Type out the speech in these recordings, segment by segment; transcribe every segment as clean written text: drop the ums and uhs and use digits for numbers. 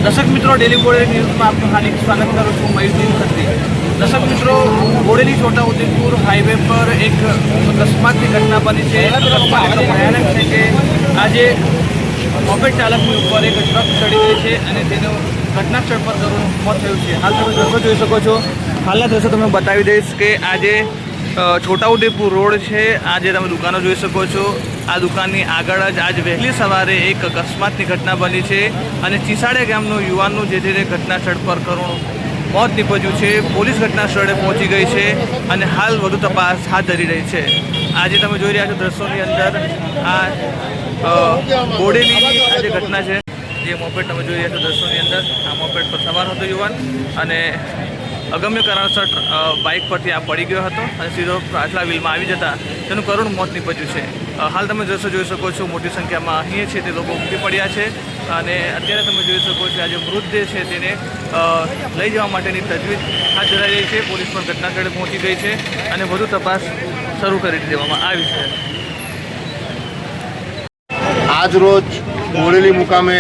દર્શક મિત્રો, ડેલી બોડેલી ન્યૂઝમાં આપનું હાર્દિક સ્વાગત કરું છું. મયુરદીન ખત્રી. દર્શક મિત્રો, બોડેલી છોટાઉદેપુર હાઈવે પર એક અકસ્માતની ઘટના બની છે. અકસ્માત એટલો ભયાનક છે કે આજે મોપેડ ચાલકની ઉપર એક ટ્રક ચડી ગઈ છે અને તેનું ઘટના સ્થળ પર મોત થયું છે. હાલ તમે દ્રશ્યો જોઈ શકો છો. હાલના દ્રશ્યો તમને બતાવી દઈશ કે આજે છોટાઉદેપુર રોડ છે. આજે તમે દુકાનો જોઈ શકો છો. આ દુકાનની આગળ જ આજ વહેલી સવારે એક અકસ્માતની ઘટના બની છે અને ચીસાડિયા ગામનો યુવાનનું જે ઘટના સ્થળ પર કરુણ મોત નીપજ્યું છે. પોલીસ ઘટના સ્થળે પહોંચી ગઈ છે અને હાલ વધુ તપાસ હાથ ધરી રહી છે. આજે તમે જોઈ રહ્યા છો દ્રશ્યોની અંદર આ બોડેલીની આ જે ઘટના છે, જે મોપેડ તમે જોઈ રહ્યા છો દ્રશ્યોની અંદર, આ મોપેડ પર સવાર હતો યુવાન અને અગમ્ય કારણસર બાઇક પરથી આ પડી ગયો હતો અને સીધો પાછલા વ્હીલમાં આવી જતા તેનું કરુણ મોત નીપજ્યું છે. હાલ તમે દ્રશ્યો જોઈ શકો છો. મોટી સંખ્યામાં અહીં છે તે લોકો ઉમટી પડ્યા છે અને અત્યારે તમે જોઈ શકો છો આજે મૃતદેહ છે તેને લઈ જવા માટેની તજવીજ હાથ ધરાઈ રહી છે. પોલીસ પણ ઘટના સ્થળે પહોંચી ગઈ છે અને વધુ તપાસ શરૂ કરી દેવામાં આવી છે. આજ રોજ બોડેલી મુકામે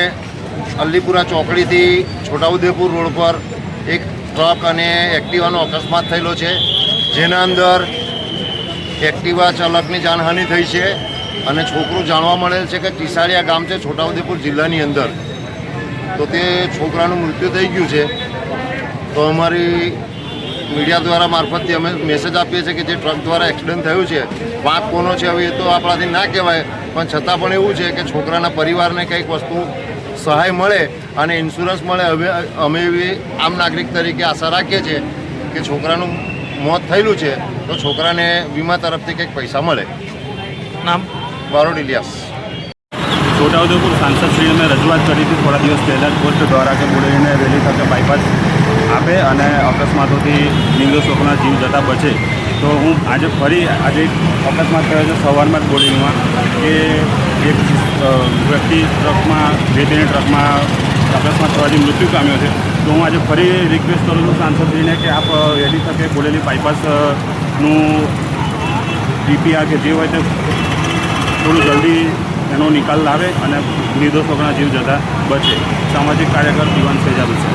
અલ્લીપુરા ચોકડીથી છોટાઉદેપુર રોડ પર એક ટ્રક અને એક્ટિવાનો અકસ્માત થયેલો છે, જેના અંદર એક્ટિવા ચાલકની જાનહાનિ થઈ છે અને છોકરું જાણવા મળેલ છે કે ચીસાડિયા ગામ છે છોટાઉદેપુર જિલ્લાની અંદર. તો તે છોકરાનું મૃત્યુ થઈ ગયું છે. તો અમારી મીડિયા દ્વારા મારફતથી અમે મેસેજ આપીએ છીએ કે જે ટ્રક દ્વારા એક્સિડન્ટ થયું છે, વાંક કોનો છે હવે એ તો આપણાથી ના કહેવાય, પણ છતાં પણ એવું છે કે છોકરાના પરિવારને કંઈક વસ્તુ સહાય મળે અને ઇન્સ્યોરન્સ મળે. હવે અમે એવી આમ નાગરિક તરીકે આશા રાખીએ છીએ કે છોકરાનું મોત થયેલું છે તો છોકરાને વીમા તરફથી કંઈક પૈસા મળે. નામ? બારોડ ઇલિયાસ. છોટાઉદેપુર સાંસદશ્રીને મેં રજૂઆત કરી હતી થોડા દિવસ પહેલાં પોસ્ટ દ્વારા કે બોડેલીને વહેલી તકે બાયપાસ આપે અને અકસ્માતોથી નિર્દોષ લોકોના જીવ જતા બચે. તો હું આજે ફરી અકસ્માત થયો છે સવારમાં જ બોડેલીમાં કે એક વ્યક્તિ ટ્રકમાં વેચીને ટ્રકમાં અકસ્માત થવાથી મૃત્યુ પામ્યો છે. તો હું આજે ફરી રિક્વેસ્ટ કરું છું સાંસદશ્રીને કે આપ વહેલી તકે બોડેલી બાયપાસનું ડીપીઆર કે જે હોય તે થોડું જલ્દી એનો નિકાલ લાવે અને નિર્દોષ લોકોના જીવ જતા બચે. સામાજિક કાર્યકર દિવાન સેજાબ છે.